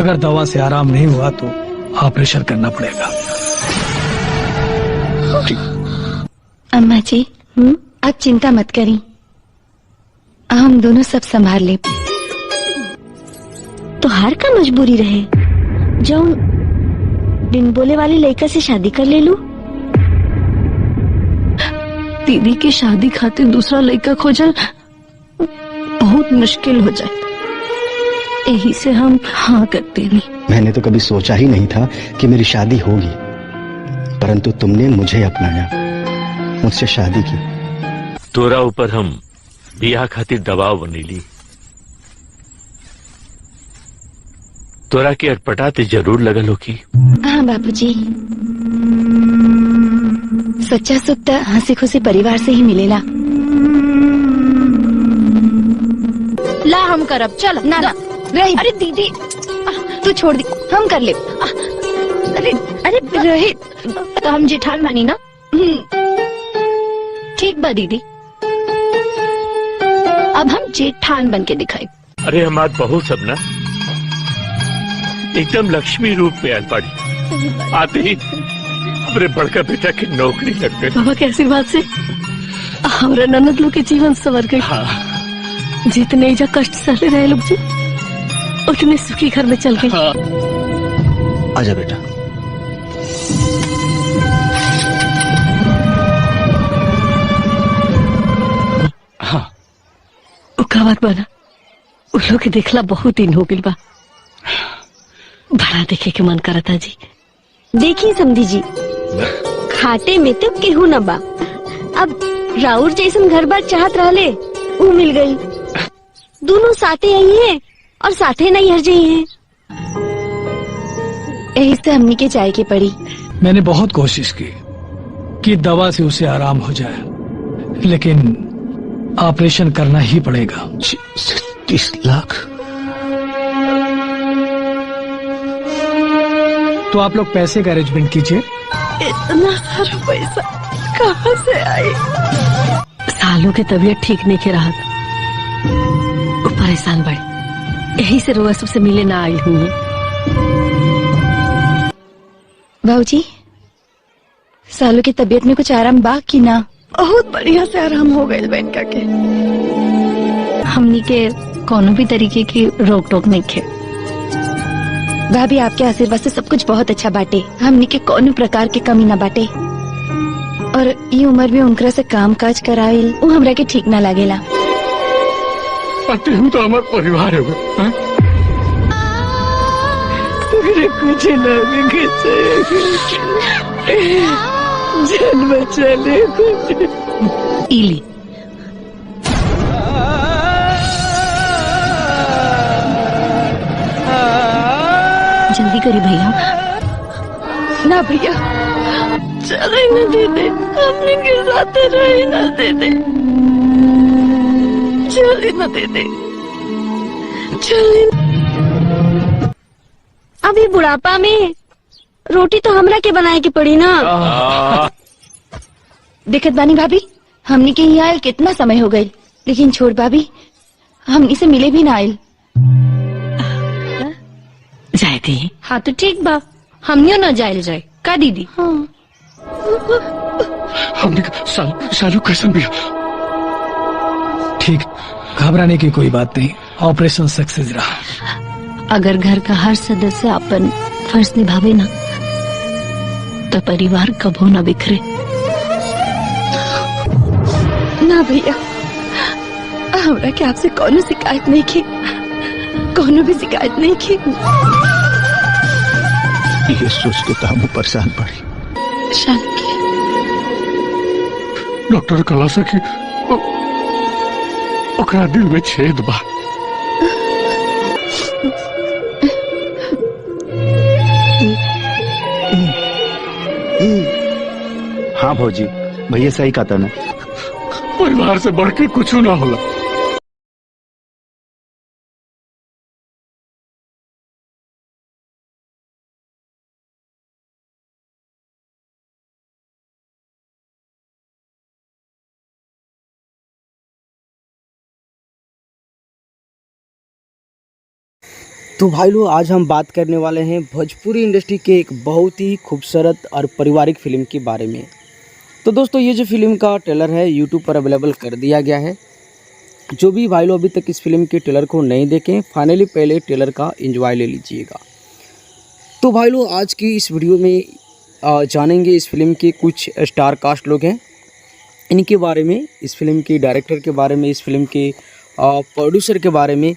अगर दवा से आराम नहीं हुआ तो ऑपरेशन करना पड़ेगा। अम्मा जी, आप चिंता मत करी, हम दोनों सब संभाल ले। तो हार का मजबूरी रहे जो बिन बोले वाली लड़का से शादी कर ले लू। दीदी की शादी खातिर दूसरा लड़का खोजल बहुत मुश्किल हो जाए, यही से हम हाँ करते नहीं। मैंने तो कभी सोचा ही नहीं था कि मेरी शादी होगी, परंतु तुमने मुझे अपनाया, मुझसे शादी की। तोरा ऊपर हम बियाह खातिर दबाव बनेली, तोरा के अटपटाते जरूर लगल हो की। हाँ बापूजी, सच्चा सुख तो हंसी खुशी परिवार से ही मिलेला। ला हम करब, चल। ना ना रही। अरे दीदी तू छोड़ दी, हम कर ले। अरे अरे रहे तो हम जेठान मानी ना। ठीक बा दीदी, अब हम जेठान बन के दिखाए। अरे हमार बहू सब ना एकदम लक्ष्मी रूप में आल पड़ी, आते ही हमारे बड़का बेटा की नौकरी लग गई। बाबा के आशीर्वाद से हमारा ननद लोग के जीवन संवर गई। हाँ। जितने इजा कष्ट सहले रहे लोग जी, उतने सुखी घर में चल गए। हाँ। आजा बेटा। हाँ। उका बात बना, उन लोग के देखला बहुत दिन हो गई बा, बड़ा देखे के मन करता जी। देखिए समझी जी, खाटे में तो केहू न बा, अब राउर जैसन घर बार चाहत रहले वो मिल गई। दोनों साथे आई हैं और साथे नहीं हर जाई हैं। यही से हमनी के जाए के पड़ी। मैंने बहुत कोशिश की कि दवा से उसे आराम हो जाए, लेकिन ऑपरेशन करना ही पड़ेगा। 30 लाख? तो आप लोग पैसे का अरेंजमेंट कीजिए। इतना सारा पैसा कहाँ से आए? सालों की तबीयत ठीक नहीं के राहत, वो परेशान बड़े, यही से रोआ सबसे मिले ना आई हुई है। भाऊजी, सालों की तबीयत में कुछ आराम बा कि ना? बहुत बढ़िया से आराम हो गए बहन का के। हमनी के कोनो भी तरीके की रोक टोक नहीं खे। भाभी, आपके आशीर्वाद से सब कुछ बहुत अच्छा बाटे, हमनी के कोनो प्रकार के कमी ना बाटे। और ये उम्र में उनकरा से काम काज कराइल वो हमरा के ठीक ना लागेला। तुम तो हमारे परिवार हो गए। कुछ जन्म चले इली जल्दी करी भैया। ना भैया, चले न दे दे, अपने के साथ रहे न दे दे, चले न दे दे, चले। अभी बुढ़ापा में रोटी तो हमरा के बनाए के पड़ी ना। देखत बानी भाभी, हमनी के यहाँ आयल कितना समय हो गई, लेकिन छोड़ भाभी, हमनी से मिले भी ना आयल। जाए दी। हाँ तो ठीक बा, हमनियो न जाए जाए का दीदी? हाँ। हमने सालू कैसन भी। ठीक, घबराने की कोई बात नहीं, ऑपरेशन सक्सेस रहा। अगर घर का हर सदस्य अपन फर्ज निभावे ना, तो परिवार कबो न बिखरे। ना भैया, हमरा के आपसे कोनो शिकायत नहीं की, कोनो भी शिकायत नहीं की। ये सोच के तो हम परेशान पड़ी। शांति। डॉक्टर कला सके ओकरा दिल में छेद बा। हाँ भौजी, भैया सही कहता ना, परिवार से बढ़ के कुछ ना होला। तो भाई लोग आज हम बात करने वाले हैं भोजपुरी इंडस्ट्री के एक बहुत ही खूबसूरत और पारिवारिक फिल्म के बारे में। तो दोस्तों ये जो फिल्म का ट्रेलर है यूट्यूब पर अवेलेबल कर दिया गया है। जो भी भाई लोग अभी तक इस फिल्म के ट्रेलर को नहीं देखें फाइनली पहले ट्रेलर का एंजॉय ले लीजिएगा। तो भाई लोग आज की इस वीडियो में जानेंगे इस फिल्म के कुछ स्टार कास्ट लोग हैं, इनके बारे में, इस फिल्म के डायरेक्टर के बारे में, इस फिल्म के प्रोड्यूसर के बारे में,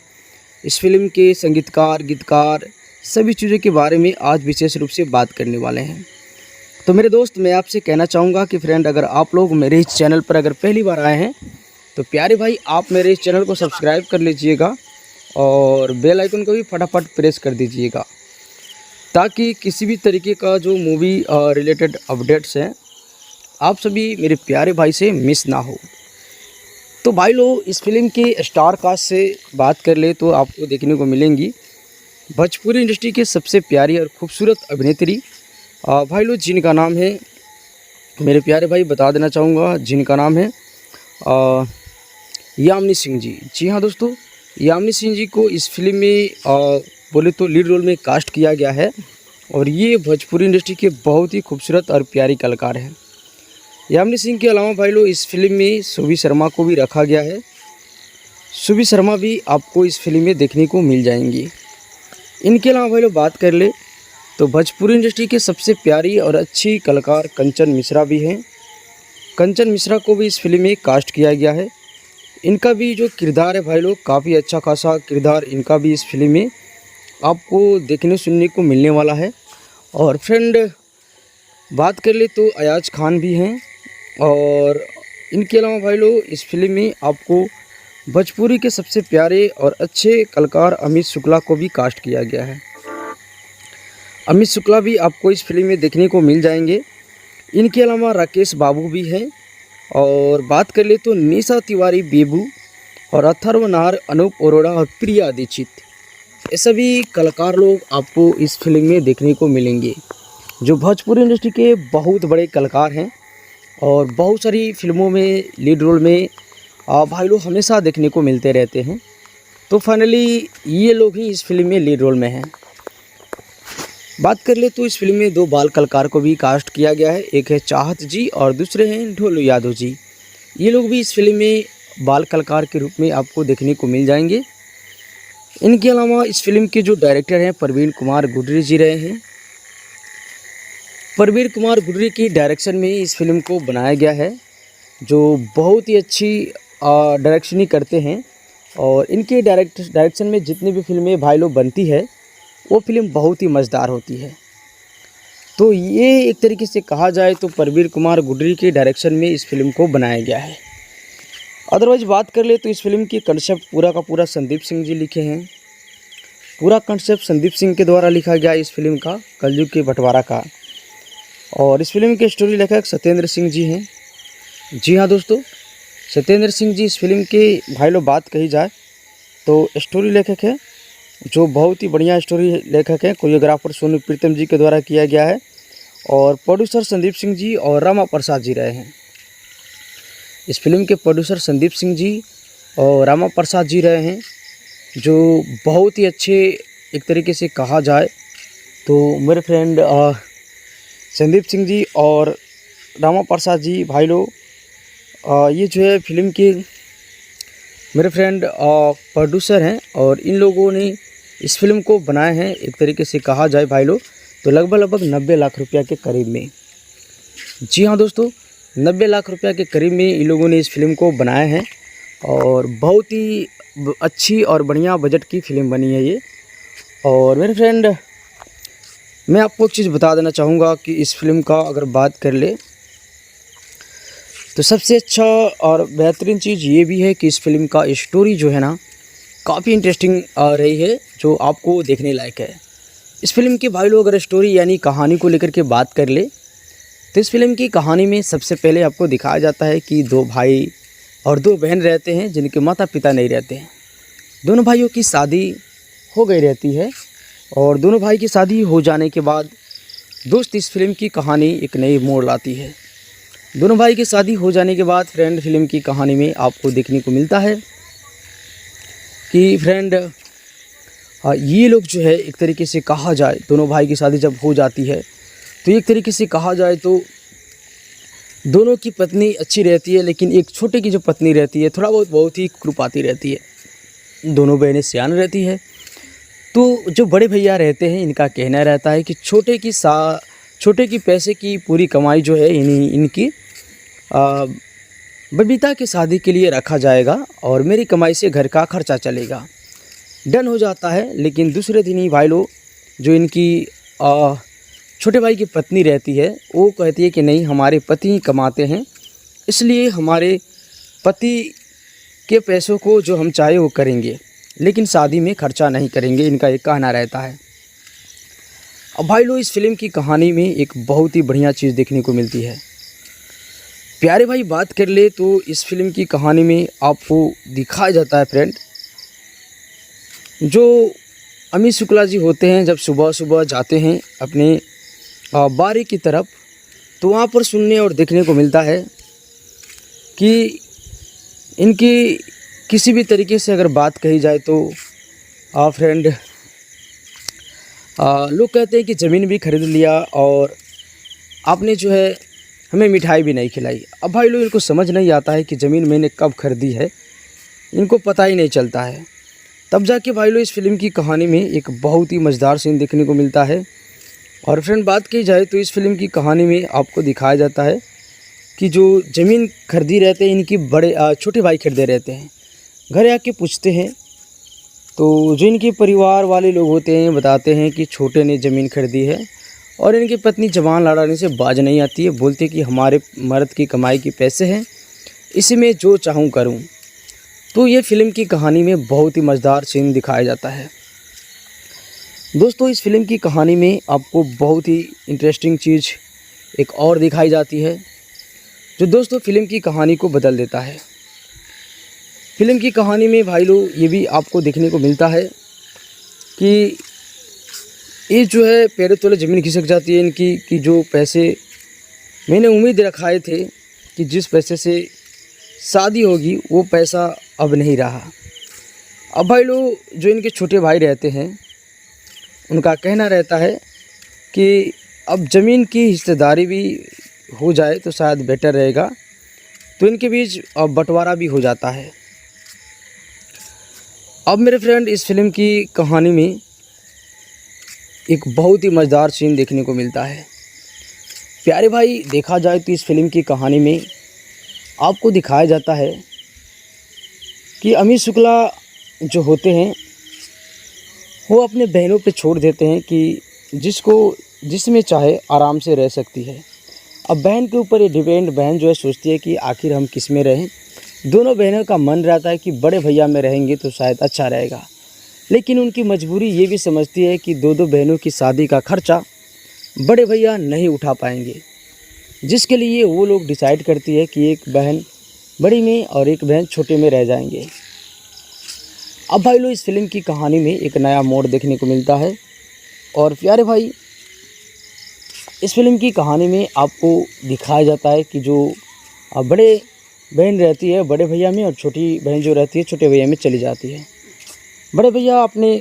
इस फिल्म के संगीतकार, गीतकार, सभी चीज़ों के बारे में आज विशेष रूप से बात करने वाले हैं। तो मेरे दोस्त मैं आपसे कहना चाहूँगा कि फ्रेंड अगर आप लोग मेरे इस चैनल पर अगर पहली बार आए हैं तो प्यारे भाई आप मेरे इस चैनल को सब्सक्राइब कर लीजिएगा और बेल आइकन को भी फटाफट प्रेस कर दीजिएगा ताकि किसी भी तरीके का जो मूवी रिलेटेड अपडेट्स हैं आप सभी मेरे प्यारे भाई से मिस ना हो। तो भाई लोग इस फिल्म के स्टार कास्ट से बात कर ले तो आपको देखने को मिलेंगी भोजपुरी इंडस्ट्री के सबसे प्यारी और खूबसूरत अभिनेत्री भाई लोग, जिनका नाम है, मेरे प्यारे भाई बता देना चाहूँगा, जिनका नाम है यामिनी सिंह जी। जी हाँ दोस्तों, यामिनी सिंह जी को इस फिल्म में बोले तो लीड रोल में कास्ट किया गया है और ये भोजपुरी इंडस्ट्री के बहुत ही खूबसूरत और प्यारी कलाकार हैं। यामिनी सिंह के अलावा भाई लोग इस फिल्म में सुभी शर्मा को भी रखा गया है। सुभी शर्मा भी आपको इस फिल्म में देखने को मिल जाएंगी। इनके अलावा भाई लोग बात कर ले तो भोजपुरी इंडस्ट्री के सबसे प्यारी और अच्छी कलाकार कंचन मिश्रा भी हैं। कंचन मिश्रा को भी इस फिल्म में कास्ट किया गया है। इनका भी जो किरदार है भाई लोग काफ़ी अच्छा खासा किरदार इनका भी इस फिल्म में आपको देखने सुनने को मिलने वाला है। और फ्रेंड बात कर ले तो अयाज खान भी हैं और इनके अलावा भाई लोग इस फिल्म में आपको भोजपुरी के सबसे प्यारे और अच्छे कलाकार अमित शुक्ला को भी कास्ट किया गया है। अमित शुक्ला भी आपको इस फिल्म में देखने को मिल जाएंगे। इनके अलावा राकेश बाबू भी हैं और बात कर ले तो निशा तिवारी, बेबू और अथर्व नाहर, अनूप अरोड़ा और प्रिया दीक्षित, ये सभी कलाकार लोग आपको इस फिल्म में देखने को मिलेंगे जो भोजपुरी इंडस्ट्री के बहुत बड़े कलाकार हैं और बहुत सारी फिल्मों में लीड रोल में भाई लोग हमेशा देखने को मिलते रहते हैं। तो फाइनली ये लोग ही इस फिल्म में लीड रोल में हैं। बात कर ले तो इस फिल्म में दो बाल कलाकार को भी कास्ट किया गया है, एक है चाहत जी और दूसरे हैं ढोलू यादव जी। ये लोग भी इस फिल्म में बाल कलाकार के रूप में आपको देखने को मिल जाएंगे। इनके अलावा इस फिल्म के जो डायरेक्टर हैं प्रवीण कुमार गुडरी जी रहे हैं। प्रवीण कुमार गुडरी की डायरेक्शन में इस फिल्म को बनाया गया है, जो बहुत ही अच्छी डायरेक्शन ही करते हैं और इनके डायरेक्शन में जितनी भी फिल्में भाई लोग बनती है वो फिल्म बहुत ही मज़ेदार होती है। तो ये एक तरीके से कहा जाए तो प्रवीण कुमार गुडरी के डायरेक्शन में इस फिल्म को बनाया गया है। अदरवाइज बात कर ले तो इस फिल्म की कंसेप्ट पूरा का पूरा संदीप सिंह जी लिखे हैं। पूरा कंसेप्ट संदीप सिंह के द्वारा लिखा गया इस फिल्म का, कलयुग के बंटवारा का। और इस फिल्म के स्टोरी लेखक सत्येंद्र सिंह जी हैं। जी हाँ दोस्तों, सत्येंद्र सिंह जी इस फिल्म के भाई लोग बात कही जाए तो स्टोरी लेखक है, जो बहुत ही बढ़िया स्टोरी लेखक है। कोरियोग्राफर सोनू प्रीतम जी के द्वारा किया गया है और प्रोड्यूसर संदीप सिंह जी और रामा प्रसाद जी रहे हैं। इस फिल्म के प्रोड्यूसर संदीप सिंह जी और रामा प्रसाद जी रहे हैं, जो बहुत ही अच्छे, एक तरीके से कहा जाए तो मेरे फ्रेंड संदीप सिंह जी और रामा प्रसाद जी भाई लोग ये जो है फिल्म के मेरे फ्रेंड प्रोड्यूसर हैं और इन लोगों ने इस फिल्म को बनाए हैं, एक तरीके से कहा जाए भाई लोग तो लगभग 90 लाख रुपया के करीब में। जी हाँ दोस्तों, 90 लाख रुपया के करीब में इन लोगों ने इस फिल्म को बनाया है और बहुत ही अच्छी और बढ़िया बजट की फिल्म बनी है ये। और मेरे फ्रेंड मैं आपको एक चीज़ बता देना चाहूँगा कि इस फिल्म का अगर बात कर ले तो सबसे अच्छा और बेहतरीन चीज़ ये भी है कि इस फिल्म का स्टोरी जो है ना काफ़ी इंटरेस्टिंग रही है, जो आपको देखने लायक है। इस फिल्म की भाई लोग अगर स्टोरी यानी कहानी को लेकर के बात कर ले तो इस फिल्म की कहानी में सबसे पहले आपको दिखाया जाता है कि दो भाई और दो बहन रहते हैं जिनके माता पिता नहीं रहते हैं। दोनों भाइयों की शादी हो गई रहती है और दोनों भाई की शादी हो जाने के बाद दोस्त इस फिल्म की कहानी एक नई मोड़ लाती है। दोनों भाई की शादी हो जाने के बाद फ्रेंड फिल्म की कहानी में आपको देखने को मिलता है कि फ्रेंड ये लोग जो है एक तरीके से कहा जाए, दोनों भाई की शादी जब हो जाती है तो एक तरीके से कहा जाए तो दोनों की पत्नी अच्छी रहती है, लेकिन एक छोटे की जो पत्नी रहती है थोड़ा बहुत ही खुरपाती रहती है। दोनों बहनें सियान रहती है। तो जो बड़े भैया रहते हैं इनका कहना रहता है कि छोटे की पैसे की पूरी कमाई जो है इनकी बबीता की शादी के लिए रखा जाएगा और मेरी कमाई से घर का खर्चा चलेगा। डन हो जाता है। लेकिन दूसरे दिन ही भाई लोग जो इनकी छोटे भाई की पत्नी रहती है वो कहती है कि नहीं, हमारे पति ही कमाते हैं, इसलिए हमारे पति के पैसों को जो हम चाहे वो करेंगे, लेकिन शादी में खर्चा नहीं करेंगे, इनका एक कहना रहता है। अब भाई लोग इस फिल्म की कहानी में एक बहुत ही बढ़िया चीज़ देखने को मिलती है। प्यारे भाई बात कर ले तो इस फिल्म की कहानी में आपको दिखाया जाता है फ्रेंड, जो अमित शुक्ला जी होते हैं जब सुबह सुबह जाते हैं अपने बारी की तरफ, तो वहाँ पर सुनने और देखने को मिलता है कि इनकी किसी भी तरीके से अगर बात कही जाए तो फ्रेंड लोग कहते हैं कि ज़मीन भी खरीद लिया और आपने जो है हमें मिठाई भी नहीं खिलाई। अब भाई लोग इनको समझ नहीं आता है कि ज़मीन मैंने कब खरीदी है, इनको पता ही नहीं चलता है। तब जाके भाई लोग इस फिल्म की कहानी में एक बहुत ही मज़ेदार सीन देखने को मिलता है। और फ्रेंड बात की जाए तो इस फिल्म की कहानी में आपको दिखाया जाता है कि जो ज़मीन खरीदी रहते हैं इनकी छोटे भाई खरीदे रहते हैं। घर आके पूछते हैं तो जो इनके परिवार वाले लोग होते हैं बताते हैं कि छोटे ने ज़मीन खरीदी है और इनकी पत्नी जवान लड़ाने से बाज नहीं आती है, बोलते कि हमारे मर्द की कमाई के पैसे हैं, इसी में जो चाहूँ करूँ। तो ये फिल्म की कहानी में बहुत ही मज़ेदार सीन दिखाया जाता है। दोस्तों इस फिल्म की कहानी में आपको बहुत ही इंटरेस्टिंग चीज़ एक और दिखाई जाती है, जो दोस्तों फिल्म की कहानी को बदल देता है। फिल्म की कहानी में भाई लोग ये भी आपको देखने को मिलता है कि ये जो है पैरों तले ज़मीन खिसक जाती है इनकी, कि जो पैसे मैंने उम्मीद रखाए थे कि जिस पैसे से शादी होगी वो पैसा अब नहीं रहा। अब भाई लोग जो इनके छोटे भाई रहते हैं उनका कहना रहता है कि अब ज़मीन की हिस्सेदारी भी हो जाए तो शायद बेटर रहेगा, तो इनके बीच अब बंटवारा भी हो जाता है। अब मेरे फ्रेंड इस फिल्म की कहानी में एक बहुत ही मज़ेदार सीन देखने को मिलता है। प्यारे भाई देखा जाए तो इस फिल्म की कहानी में आपको दिखाया जाता है कि अमित शुक्ला जो होते हैं वो अपने बहनों पे छोड़ देते हैं कि जिसमें चाहे आराम से रह सकती है। अब बहन के ऊपर ये डिपेंड, बहन जो है सोचती है कि आखिर हम किस में रहें। दोनों बहनों का मन रहता है कि बड़े भैया में रहेंगे तो शायद अच्छा रहेगा, लेकिन उनकी मजबूरी ये भी समझती है कि दो बहनों की शादी का खर्चा बड़े भैया नहीं उठा पाएंगे, जिसके लिए वो लोग डिसाइड करती है कि एक बहन बड़ी में और एक बहन छोटे में रह जाएंगे। अब भाई लोग इस फिल्म की कहानी में एक नया मोड़ देखने को मिलता है। और प्यारे भाई इस फिल्म की कहानी में आपको दिखाया जाता है कि जो बड़े बहन रहती है बड़े भैया में और छोटी बहन जो रहती है छोटे भैया में चली जाती है। बड़े भैया अपने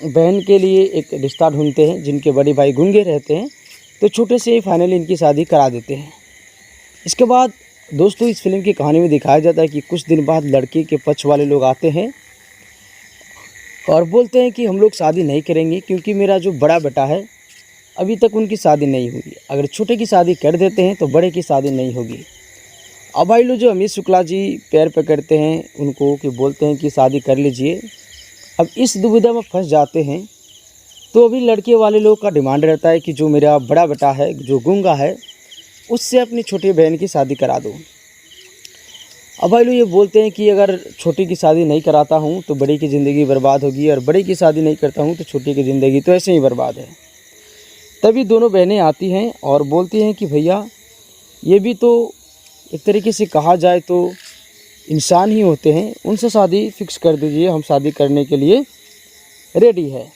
बहन के लिए एक रिश्ता ढूंढते हैं, जिनके बड़े भाई गुंगे रहते हैं, तो छोटे से फाइनली इनकी शादी करा देते हैं। इसके बाद दोस्तों इस फिल्म की कहानी में दिखाया जाता है कि कुछ दिन बाद लड़के के पक्ष वाले लोग आते हैं और बोलते हैं कि हम लोग शादी नहीं करेंगे क्योंकि मेरा जो बड़ा बेटा है अभी तक उनकी शादी नहीं हुई, अगर छोटे की शादी कर देते हैं तो बड़े की शादी नहीं होगी। अब भाई लोग जो अमित शुक्ला जी पैर पकड़ते हैं उनको कि बोलते हैं कि शादी कर लीजिए। अब इस दुविधा में फंस जाते हैं, तो अभी लड़के वाले लोग का डिमांड रहता है कि जो मेरा बड़ा बेटा है जो गूंगा है उससे अपनी छोटी बहन की शादी करा दो। अब भाई लोग ये बोलते हैं कि अगर छोटी की शादी नहीं कराता हूँ तो बड़ी की ज़िंदगी बर्बाद होगी, और बड़ी की शादी नहीं करता हूँ तो छोटी की ज़िंदगी तो ऐसे ही बर्बाद है। तभी दोनों बहनें आती हैं और बोलती हैं कि भैया ये भी तो एक तरीके से कहा जाए तो इंसान ही होते हैं, उनसे शादी फिक्स कर दीजिए, हम शादी करने के लिए रेडी है।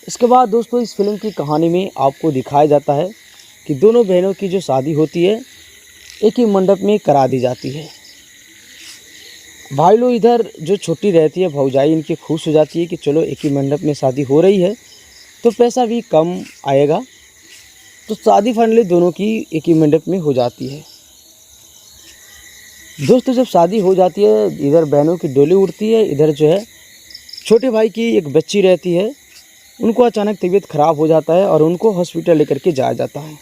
इसके बाद दोस्तों इस फिल्म की कहानी में आपको दिखाया जाता है कि दोनों बहनों की जो शादी होती है एक ही मंडप में करा दी जाती है। भाई लोग इधर जो छोटी रहती है भौजाई इनकी खुश हो जाती है कि चलो एक ही मंडप में शादी हो रही है तो पैसा भी कम आएगा, तो शादी फाइनली दोनों की एक ही मंडप में हो जाती है। दोस्तों जब शादी हो जाती है इधर बहनों की डोली उड़ती है, इधर जो है छोटे भाई की एक बच्ची रहती है, उनको अचानक तबीयत ख़राब हो जाता है और उनको हॉस्पिटल लेकर के जाया जाता है।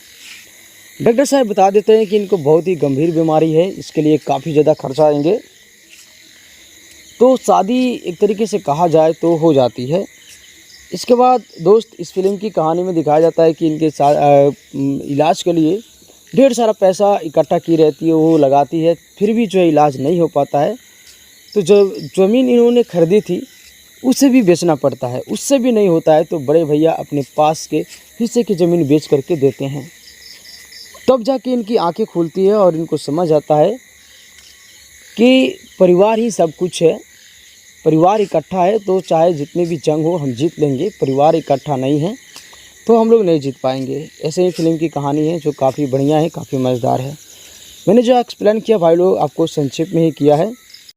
डॉक्टर साहब बता देते हैं कि इनको बहुत ही गंभीर बीमारी है, इसके लिए काफ़ी ज़्यादा खर्चा आएंगे। तो शादी एक तरीके से कहा जाए तो हो जाती है। इसके बाद दोस्त इस फिल्म की कहानी में दिखाया जाता है कि इनके इलाज के लिए ढेर सारा पैसा इकट्ठा की रहती है, वो लगाती है, फिर भी जो है इलाज नहीं हो पाता है। तो जो ज़मीन इन्होंने खरीदी थी उसे भी बेचना पड़ता है, उससे भी नहीं होता है तो बड़े भैया अपने पास के हिस्से की ज़मीन बेच करके देते हैं। तब जाके इनकी आंखें खुलती है और इनको समझ आता है कि परिवार ही सब कुछ है, परिवार इकट्ठा है तो चाहे जितने भी जंग हो हम जीत लेंगे, परिवार इकट्ठा नहीं है तो हम लोग नहीं जीत पाएंगे। ऐसे ही फिल्म की कहानी है जो काफ़ी बढ़िया है, काफ़ी मज़ेदार है। मैंने जो एक्सप्लेन किया भाई लोग आपको संक्षेप में ही किया है।